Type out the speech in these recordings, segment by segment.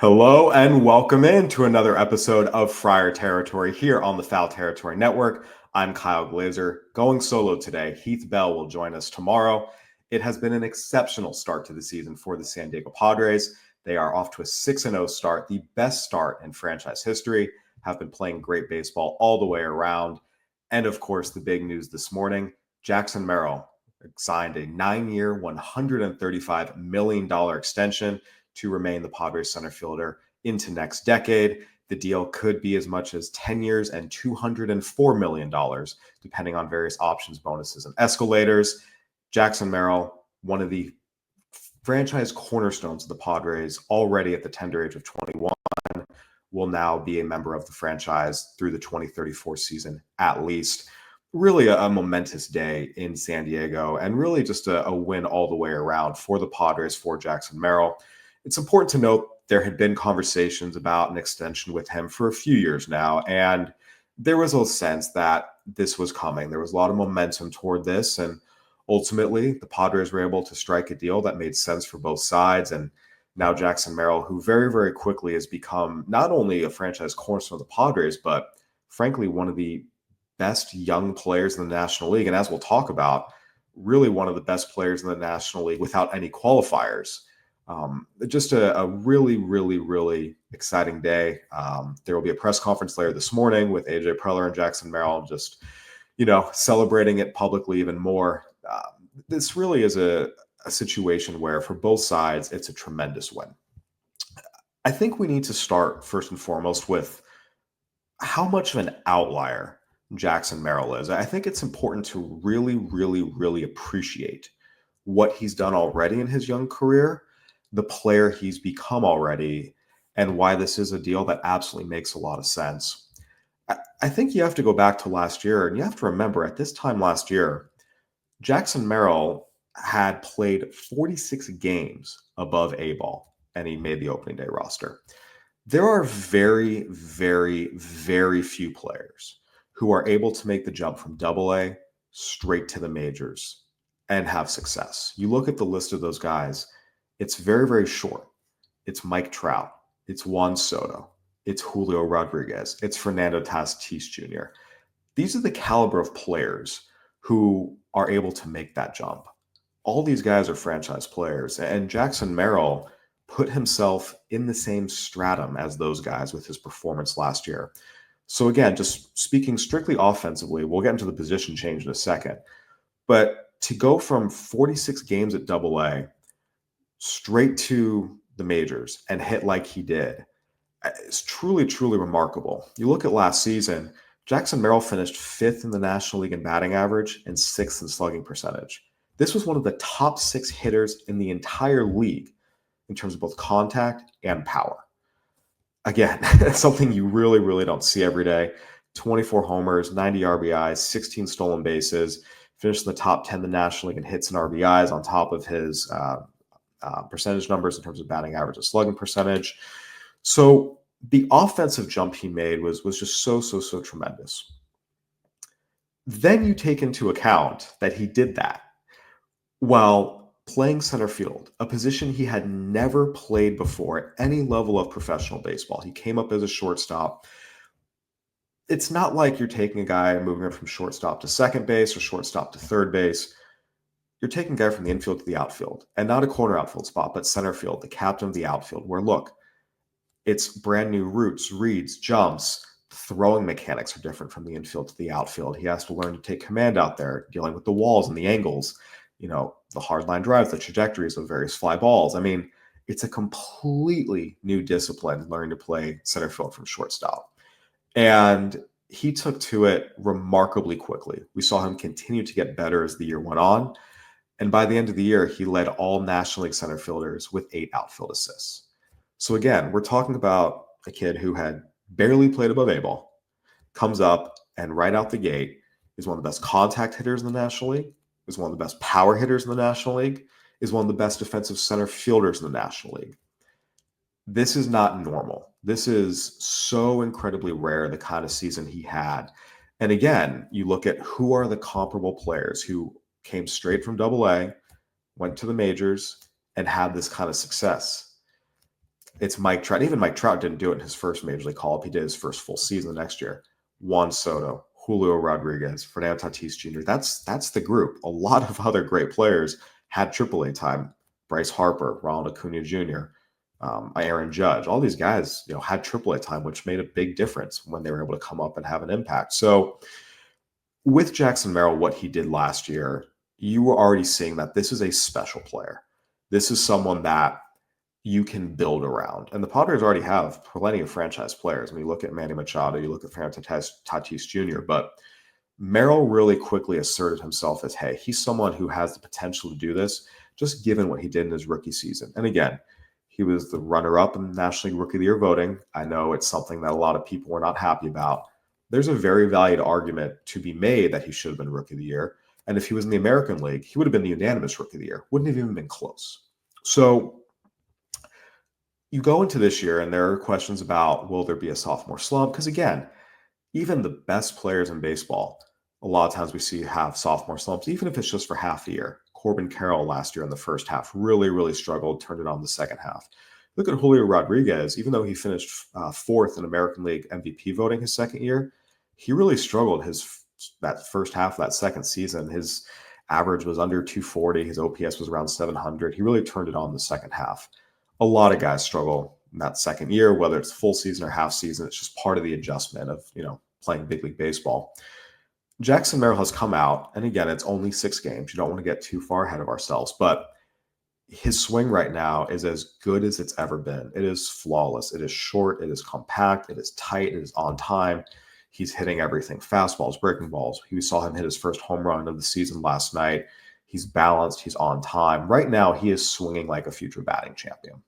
Hello and welcome in to another episode of Friar Territory here on the Foul Territory Network. I'm Kyle Glaser. Going solo today, Heath Bell will join us tomorrow. It has been an exceptional start to the season for the San Diego Padres. They are off to a 6-0 start, the best start in franchise history, have been playing great baseball all the way around. And of course, the big news this morning, Jackson Merrill signed a 9-year, $135 million extension to remain the Padres center fielder into next decade. The deal could be as much as 10 years and $204 million, depending on various options, bonuses, and escalators. Jackson Merrill, one of the franchise cornerstones of the Padres, already at the tender age of 21, will now be a member of the franchise through the 2034 season at least. Really a momentous day in San Diego, and really just a win all the way around for the Padres, for Jackson Merrill. It's important to note there had been conversations about an extension with him for a few years now, and there was a sense that this was coming. There was a lot of momentum toward this, and ultimately the Padres were able to strike a deal that made sense for both sides. And now Jackson Merrill, who very, very quickly has become not only a franchise cornerstone of the Padres, but frankly, one of the best young players in the National League. And as we'll talk about, really one of the best players in the National League without any qualifiers. Just a really, really, really exciting day. There will be a press conference later this morning with AJ Preller and Jackson Merrill, just, celebrating it publicly even more. This really is a situation where for both sides, it's a tremendous win. I think we need to start first and foremost with how much of an outlier Jackson Merrill is. I think it's important to really, really, really appreciate what he's done already in his young career, the player he's become already, and why this is a deal that absolutely makes a lot of sense. I think you have to go back to last year, and you have to remember at this time last year, Jackson Merrill had played 46 games above A ball, and he made the opening day roster. There are very, very, very few players who are able to make the jump from AA straight to the majors and have success. You look at the list of those guys, it's very, very short. It's Mike Trout. It's Juan Soto. It's Julio Rodriguez. It's Fernando Tatis Jr. These are the caliber of players who are able to make that jump. All these guys are franchise players, and Jackson Merrill put himself in the same stratum as those guys with his performance last year. So again, just speaking strictly offensively, we'll get into the position change in a second, but to go from 46 games at AA straight to the majors and hit like he did is truly, truly remarkable. You look at last season, Jackson Merrill finished 5th in the National League in batting average and 6th in slugging percentage. This was one of the top 6 hitters in the entire league in terms of both contact and power. Again, it's something you really, really don't see every day. 24 homers, 90 RBIs, 16 stolen bases, finished in the top 10 in the National League in hits and RBIs on top of his percentage numbers in terms of batting average and slugging percentage. So the offensive jump he made was just so tremendous. Then you take into account that he did that while playing center field, a position he had never played before at any level of professional baseball. He came up as a shortstop. It's not like you're taking a guy and moving him from shortstop to second base or shortstop to third base. You're taking a guy from the infield to the outfield, and not a corner outfield spot, but center field, the captain of the outfield, where look, it's brand new routes, reads, jumps. Throwing mechanics are different from the infield to the outfield. He has to learn to take command out there, dealing with the walls and the angles, the hard line drives, the trajectories of various fly balls. I mean, it's a completely new discipline learning to play center field from shortstop. And he took to it remarkably quickly. We saw him continue to get better as the year went on. And by the end of the year, he led all National League center fielders with 8 outfield assists. So again, we're talking about a kid who had barely played above A ball, comes up and right out the gate is one of the best contact hitters in the National League, is one of the best power hitters in the National League, is one of the best defensive center fielders in the National League. This is not normal. This is so incredibly rare, the kind of season he had. And again, you look at who are the comparable players who came straight from AA, went to the majors, and had this kind of success. It's Mike Trout. Even Mike Trout didn't do it in his first major league call-up. He did his first full season the next year. Juan Soto, Julio Rodriguez, Fernando Tatis Jr. That's the group. A lot of other great players had AAA time. Bryce Harper, Ronald Acuna Jr., Aaron Judge. All these guys, had AAA time, which made a big difference when they were able to come up and have an impact. So with Jackson Merrill, what he did last year, you were already seeing that this is a special player. This is someone that you can build around. And the Padres already have plenty of franchise players. I mean, you look at Manny Machado, you look at Fernando Tatis Jr., but Merrill really quickly asserted himself as, hey, he's someone who has the potential to do this, just given what he did in his rookie season. And again, he was the runner-up in the National League Rookie of the Year voting. I know it's something that a lot of people were not happy about. There's a very valid argument to be made that he should have been Rookie of the Year. And if he was in the American League, he would have been the unanimous Rookie of the Year. Wouldn't have even been close. So you go into this year and there are questions about, will there be a sophomore slump? Because again, even the best players in baseball, a lot of times we see have sophomore slumps, even if it's just for half the year. Corbin Carroll last year in the first half really, really struggled, turned it on the second half. Look at Julio Rodriguez, even though he finished fourth in American League MVP voting his second year, he really struggled that first half of that second season. His average was under 240. His OPS was around 700. He really turned it on the second half. A lot of guys struggle in that second year, whether it's full season or half season. It's just part of the adjustment of, playing big league baseball. Jackson Merrill has come out, and again, it's only 6 games. You don't want to get too far ahead of ourselves, but his swing right now is as good as it's ever been. It is flawless. It is short. It is compact. It is tight. It is on time. He's hitting everything. Fastballs, breaking balls. We saw him hit his first home run of the season last night. He's balanced. He's on time. Right now, he is swinging like a future batting champion.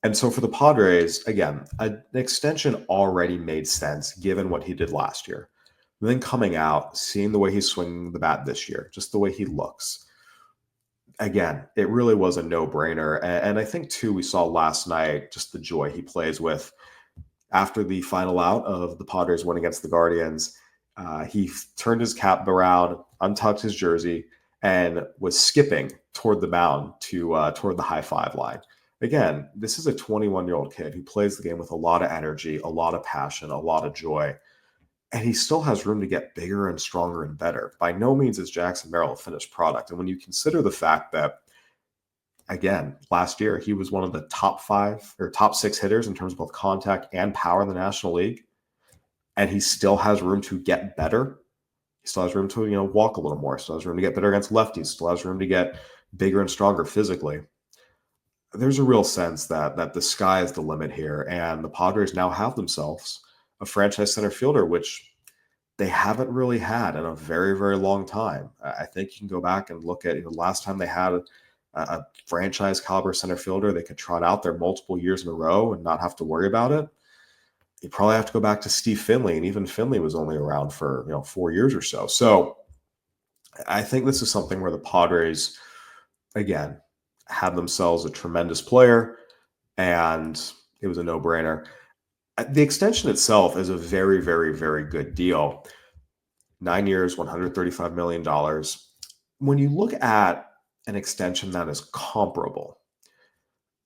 And so for the Padres, again, an extension already made sense given what he did last year. And then coming out, seeing the way he's swinging the bat this year, just the way he looks. Again, it really was a no-brainer. And I think, too, we saw last night just the joy he plays with. After the final out of the Padres win against the Guardians, he turned his cap around, untucked his jersey, and was skipping toward the mound toward the high five line. Again, this is a 21-year-old kid who plays the game with a lot of energy, a lot of passion, a lot of joy, and he still has room to get bigger and stronger and better. By no means is Jackson Merrill a finished product. And when you consider the fact that, again, last year he was one of the top 5 or top 6 hitters in terms of both contact and power in the National League, and he still has room to get better. He still has room to walk a little more. Still has room to get better against lefties. Still has room to get bigger and stronger physically. There's a real sense that the sky is the limit here, and the Padres now have themselves a franchise center fielder, which they haven't really had in a very, very long time. I think you can go back and look at the last time they had a franchise caliber center fielder they could trot out there multiple years in a row and not have to worry about it. You probably have to go back to Steve Finley, and even Finley was only around for 4 years or so. So I think this is something where the Padres, again, had themselves a tremendous player, and it was a no-brainer. The extension itself is a very, very, very good deal. 9 years, $135 million. When you look at an extension that is comparable,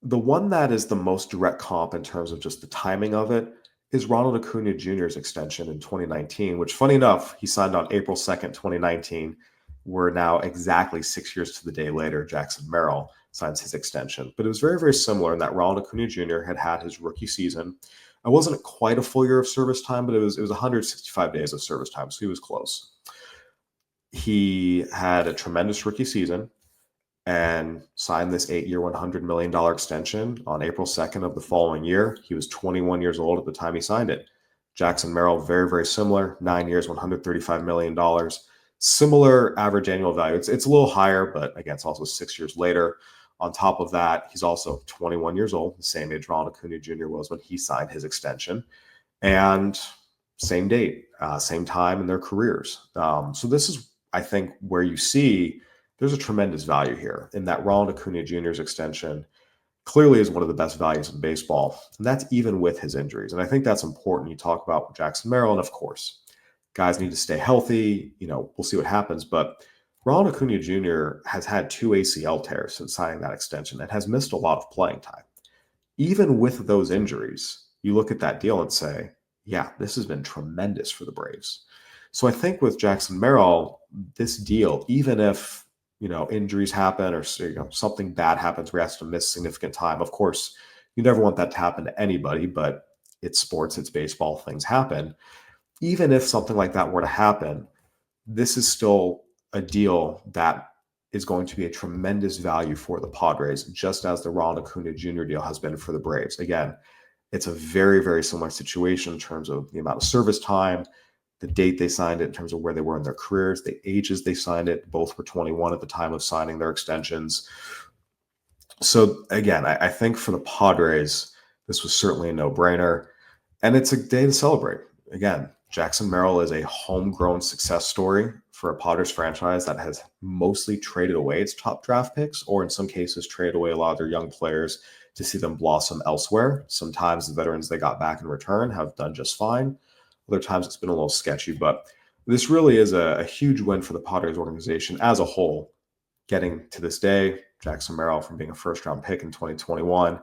the one that is the most direct comp in terms of just the timing of it is Ronald Acuna Jr.'s extension in 2019, which, funny enough, he signed on April 2nd, 2019. We're now exactly 6 years to the day later, Jackson Merrill signs his extension. But it was very, very similar in that Ronald Acuna Jr. had his rookie season. It wasn't quite a full year of service time, but it was 165 days of service time, so he was close. He had a tremendous rookie season and signed this 8-year, $100 million extension on April 2nd of the following year. He was 21 years old at the time he signed it. Jackson Merrill, very, very similar, 9 years, $135 million. Similar average annual value. It's a little higher, but again, it's also 6 years later. On top of that, he's also 21 years old, the same age Ronald Acuna Jr. was when he signed his extension. And same date, same time in their careers. So this is, I think, where you see there's a tremendous value here in that Ronald Acuna Jr.'s extension clearly is one of the best values in baseball. And that's even with his injuries. And I think that's important. You talk about Jackson Merrill, and of course, guys need to stay healthy. We'll see what happens. But Ronald Acuna Jr. has had 2 ACL tears since signing that extension and has missed a lot of playing time. even with those injuries, you look at that deal and say, yeah, this has been tremendous for the Braves. So I think with Jackson Merrill, this deal, even if injuries happen or something bad happens where he has to miss significant time, of course, you never want that to happen to anybody, but it's sports, it's baseball, things happen. Even if something like that were to happen, this is still a deal that is going to be a tremendous value for the Padres, just as the Ronald Acuna Jr. deal has been for the Braves. Again, it's a very, very similar situation in terms of the amount of service time, the date they signed it, in terms of where they were in their careers, the ages they signed it. Both were 21 at the time of signing their extensions. So again, I think for the Padres, this was certainly a no-brainer. And it's a day to celebrate. Again, Jackson Merrill is a homegrown success story for a Padres franchise that has mostly traded away its top draft picks, or in some cases traded away a lot of their young players to see them blossom elsewhere. Sometimes the veterans they got back in return have done just fine. Other times it's been a little sketchy, but this really is a huge win for the Padres organization as a whole. Getting to this day, Jackson Merrill from being a first-round pick in 2021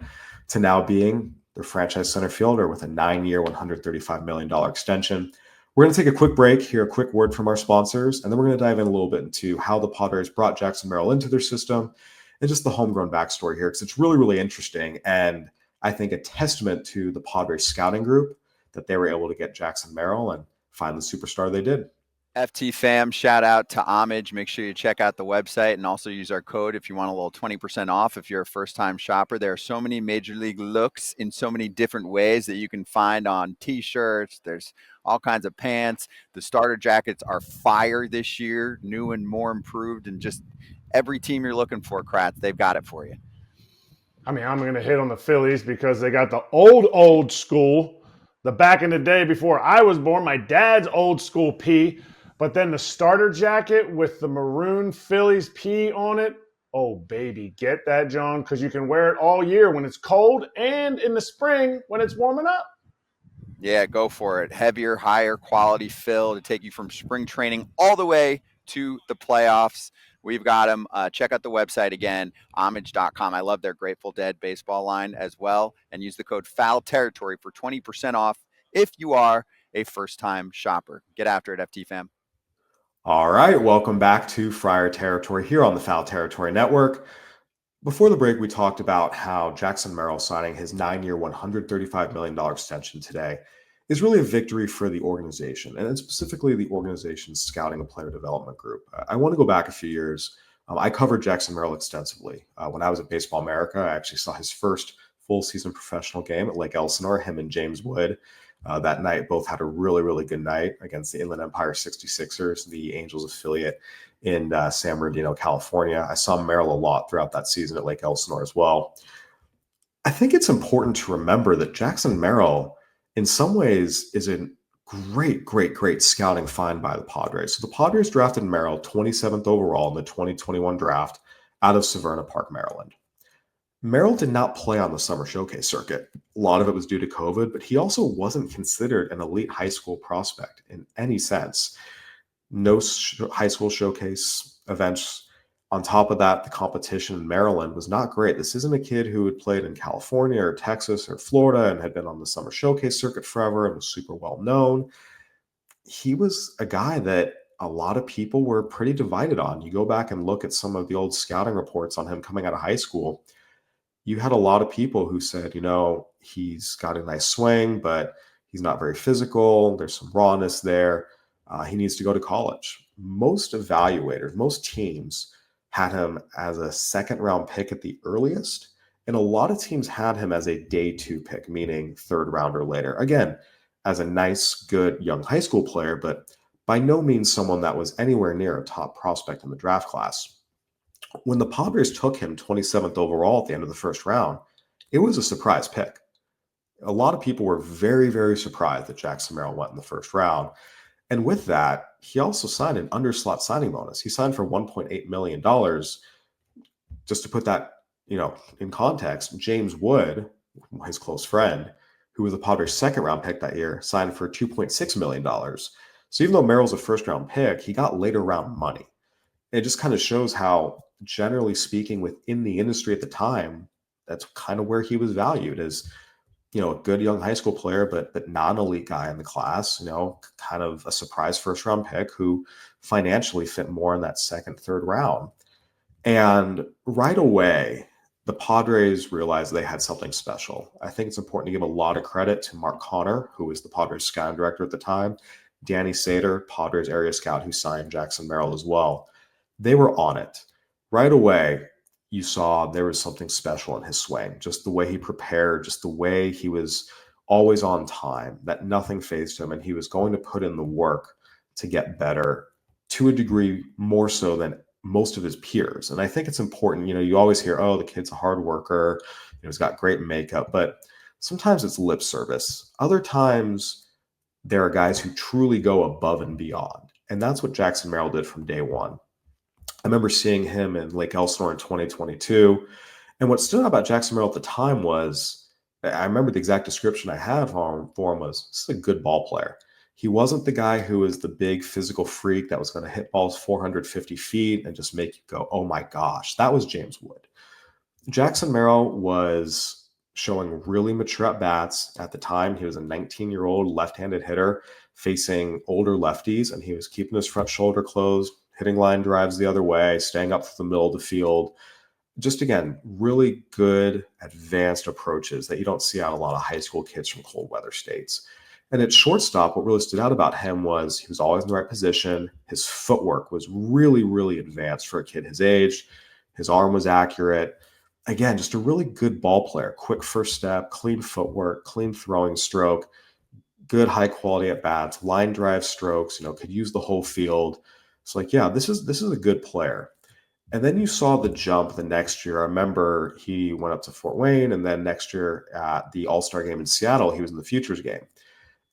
to now being their franchise center fielder with a 9-year, $135 million extension. We're going to take a quick break, hear a quick word from our sponsors, and then we're going to dive in a little bit into how the Padres brought Jackson Merrill into their system and just the homegrown backstory here, because it's really, really interesting. And I think a testament to the Padres scouting group that they were able to get Jackson Merrill and find the superstar they did. FT fam, shout out to Homage. Make sure you check out the website and also use our code if you want a little 20% off if you're a first-time shopper. There are so many Major League looks in so many different ways that you can find on T-shirts. There's all kinds of pants. The starter jackets are fire this year, new and more improved, and just every team you're looking for, Kratz, they've got it for you. I mean, I'm going to hit on the Phillies because they got the old school, the back in the day before I was born, my dad's old school P, but then the starter jacket with the maroon Phillies P on it. Oh, baby, get that, John, because you can wear it all year when it's cold and in the spring when it's warming up. Yeah, go for it. Heavier, higher quality fill to take you from spring training all the way to the playoffs. We've got them. Check out the website again, homage.com. I love their Grateful Dead baseball line as well. And use the code Foul Territory for 20% off if you are a first-time shopper. Get after it, FT fam. All right, welcome back to Friar Territory here on the Foul Territory Network. Before the break, we talked about how Jackson Merrill signing his 9-year, $135 million extension today is really a victory for the organization, and specifically the organization's scouting and player development group. I want to go back a few years. I covered Jackson Merrill extensively. When I was at Baseball America, I actually saw his first full season professional game at Lake Elsinore, him and James Wood. That night, both had a really, really good night against the Inland Empire 66ers, the Angels affiliate in San Bernardino, California. I saw Merrill a lot throughout that season at Lake Elsinore as well. I think it's important to remember that Jackson Merrill, in some ways, is a great scouting find by the Padres. So the Padres drafted Merrill 27th overall in the 2021 draft out of Severna Park, Maryland. Merrill did not play on the summer showcase circuit. A lot of it was due to COVID, but he also wasn't considered an elite high school prospect in any sense. No high school showcase events. On top of that, the competition in Maryland was not great. This isn't a kid who had played in California or Texas or Florida and had been on the summer showcase circuit forever and was super well known. He was a guy that a lot of people were pretty divided on. You go back and look at some of the old scouting reports on him coming out of high school. You had a lot of people who said, he's got a nice swing, but he's not very physical. There's some rawness there. He needs to go to college. Most evaluators, most teams had him as a second-round pick at the earliest, and a lot of teams had him as a day 2 pick, meaning third round or later. Again, as a nice, good young high school player, but by no means someone that was anywhere near a top prospect in the draft class. When the Padres took him 27th overall at the end of the first round, it was a surprise pick. A lot of people were very, very surprised that Jackson Merrill went in the first round. And with that, he also signed an underslot signing bonus. He signed for $1.8 million. Just to put that, in context, James Wood, his close friend, who was the Padres' second-round pick that year, signed for $2.6 million. So even though Merrill's a first-round pick, he got later-round money. It just kind of shows how, generally speaking, within the industry at the time, that's kind of where he was valued as, a good young high school player, but not an elite guy in the class, kind of a surprise first round pick who financially fit more in that second, third round. And right away, the Padres realized they had something special. I think it's important to give a lot of credit to Mark Connor, who was the Padres scouting director at the time, Danny Sater, Padres area scout who signed Jackson Merrill as well. They were on it. Right away, you saw there was something special in his swing, just the way he prepared, just the way he was always on time, that nothing fazed him, and he was going to put in the work to get better to a degree more so than most of his peers. And I think it's important, you always hear, oh, the kid's a hard worker, he's got great makeup, but sometimes it's lip service. Other times there are guys who truly go above and beyond. And that's what Jackson Merrill did from day one. I remember seeing him in Lake Elsinore in 2022. And what stood out about Jackson Merrill at the time was, I remember the exact description I had for him was, this is a good ball player. He wasn't the guy who was the big physical freak that was going to hit balls 450 feet and just make you go, oh my gosh. That was James Wood. Jackson Merrill was showing really mature at-bats. At the time, he was a 19-year-old left-handed hitter facing older lefties, and he was keeping his front shoulder closed, hitting line drives the other way, staying up through the middle of the field. Just, again, really good advanced approaches that you don't see out of a lot of high school kids from cold weather states. And at shortstop, what really stood out about him was he was always in the right position. His footwork was really, really advanced for a kid his age. His arm was accurate. Again, just a really good ball player. Quick first step, clean footwork, clean throwing stroke, good high quality at bats, line drive strokes, could use the whole field. It's like, yeah, this is a good player. And then you saw the jump the next year. I remember he went up to Fort Wayne, and then next year at the All-Star game in Seattle, he was in the Futures game.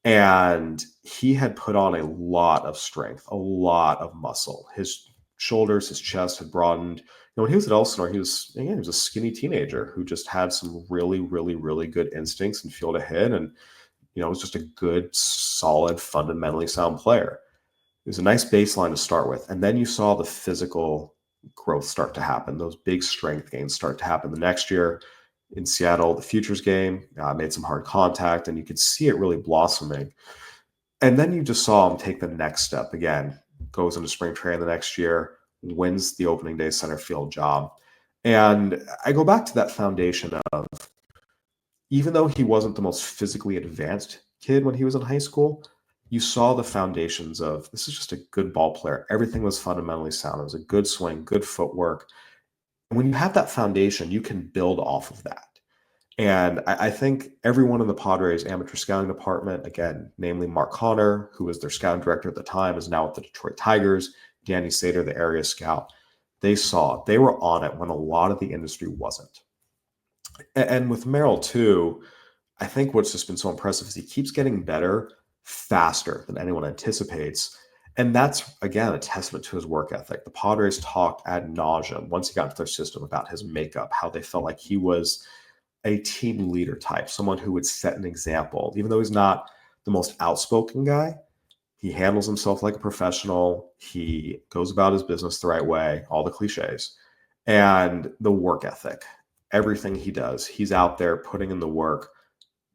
And he had put on a lot of strength, a lot of muscle. His shoulders, his chest had broadened. When he was at Elsinore, he was a skinny teenager who just had some really, really, really good instincts and feel to hit. And, was just a good, solid, fundamentally sound player. It was a nice baseline to start with. And then you saw the physical growth start to happen. Those big strength gains start to happen the next year. In Seattle, the Futures game, made some hard contact, and you could see it really blossoming. And then you just saw him take the next step again, goes into spring training the next year, wins the opening day center field job. And I go back to that foundation of, even though he wasn't the most physically advanced kid when he was in high school, you saw the foundations of, this is just a good ball player. Everything was fundamentally sound. It was a good swing, good footwork. When you have that foundation, you can build off of that. And I think everyone in the Padres amateur scouting department, again, namely Mark Connor, who was their scouting director at the time, is now with the Detroit Tigers, Danny Sater, the area scout, they saw it. They were on it when a lot of the industry wasn't. And with Merrill, too, I think what's just been so impressive is he keeps getting better faster than anyone anticipates. And that's, again, a testament to his work ethic. The Padres talked ad nauseum once he got into their system about his makeup, how they felt like he was a team leader type, someone who would set an example. Even though he's not the most outspoken guy, he handles himself like a professional. He goes about his business the right way, all the cliches. And the work ethic, everything he does, he's out there putting in the work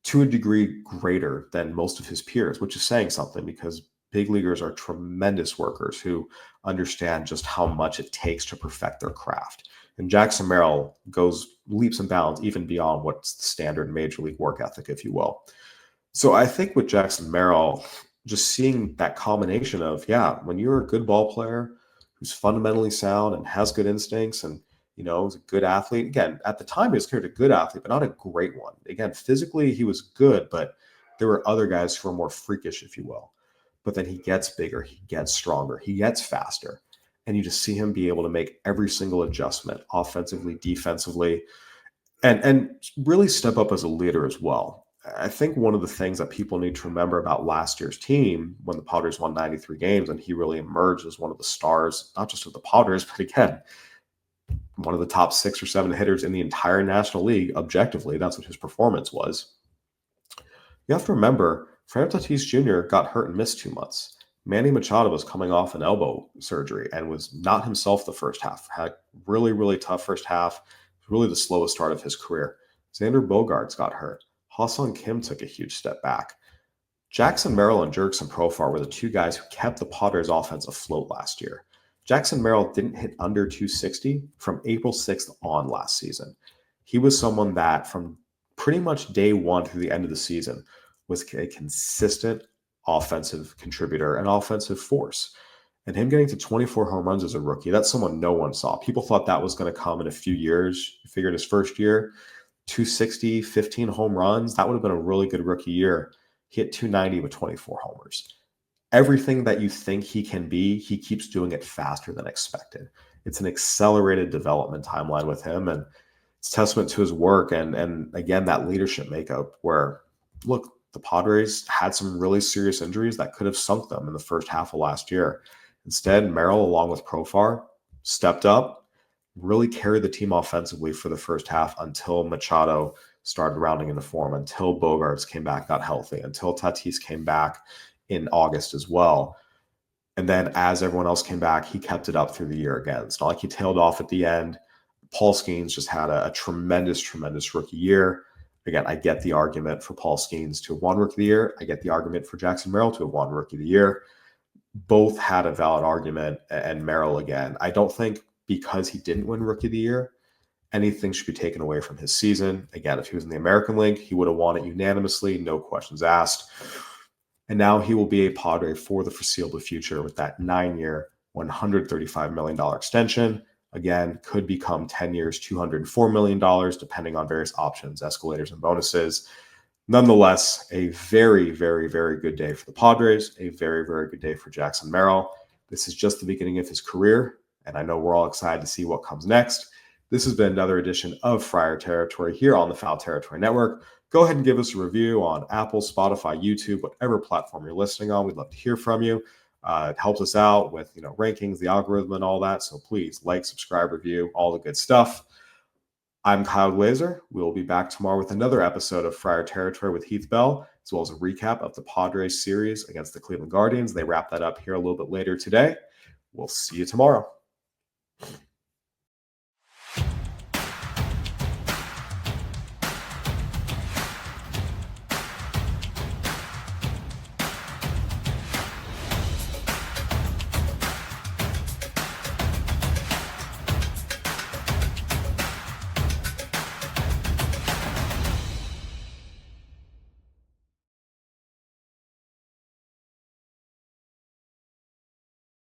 to a degree greater than most of his peers, which is saying something, because big leaguers are tremendous workers who understand just how much it takes to perfect their craft. And Jackson Merrill goes leaps and bounds even beyond what's the standard major league work ethic, if you will. So I think with Jackson Merrill, just seeing that combination of, when you're a good ball player who's fundamentally sound and has good instincts and, is a good athlete. Again, at the time, he was considered a good athlete, but not a great one. Again, physically, he was good, but there were other guys who were more freakish, if you will. But then he gets bigger, he gets stronger, he gets faster. And you just see him be able to make every single adjustment offensively, defensively, and really step up as a leader as well. I think one of the things that people need to remember about last year's team, when the Padres won 93 games and he really emerged as one of the stars, not just of the Padres, but again, one of the top 6 or 7 hitters in the entire National League, objectively, that's what his performance was. You have to remember, Fernando Tatis Jr. got hurt and missed 2 months. Manny Machado was coming off an elbow surgery and was not himself the first half. Had really, really tough first half. really the slowest start of his career. Xander Bogaerts got hurt. Ha-Seong Kim took a huge step back. Jackson Merrill and Jurickson Profar were the two guys who kept the Padres offense afloat last year. Jackson Merrill didn't hit under 260 from April 6th on last season. He was someone that from pretty much day one through the end of the season was a consistent offensive contributor and offensive force. And him getting to 24 home runs as a rookie, that's someone no one saw. People thought that was going to come in a few years. You figured his first year, 260, 15 home runs, that would have been a really good rookie year. He hit 290 with 24 homers. Everything that you think he can be, he keeps doing it faster than expected. It's an accelerated development timeline with him, and it's testament to his work and again, that leadership makeup where, look, the Padres had some really serious injuries that could have sunk them in the first half of last year. Instead, Merrill, along with Profar, stepped up, really carried the team offensively for the first half until Machado started rounding into form, until Bogaerts came back, got healthy, until Tatis came back in August as well. And then as everyone else came back, he kept it up through the year again. It's not like he tailed off at the end. Paul Skeens just had a tremendous, tremendous rookie year. Again, I get the argument for Paul Skeens to have won Rookie of the Year. I get the argument for Jackson Merrill to have won Rookie of the Year. Both had a valid argument, and Merrill, again, I don't think because he didn't win Rookie of the Year, anything should be taken away from his season. Again, if he was in the American League, he would have won it unanimously, no questions asked. And now he will be a Padre for the foreseeable future with that 9-year, $135 million extension. Again, could become 10 years, $204 million, depending on various options, escalators, and bonuses. Nonetheless, a very, very, very good day for the Padres, a very, very good day for Jackson Merrill. This is just the beginning of his career, and I know we're all excited to see what comes next. This has been another edition of Friar Territory here on the Foul Territory Network. Go ahead and give us a review on Apple, Spotify, YouTube, whatever platform you're listening on. We'd love to hear from you. It helps us out with rankings, the algorithm, and all that. So please like, subscribe, review, all the good stuff. I'm Kyle Glaser. We'll be back tomorrow with another episode of Friar Territory with Heath Bell, as well as a recap of the Padres series against the Cleveland Guardians. They wrap that up here a little bit later today. We'll see you tomorrow.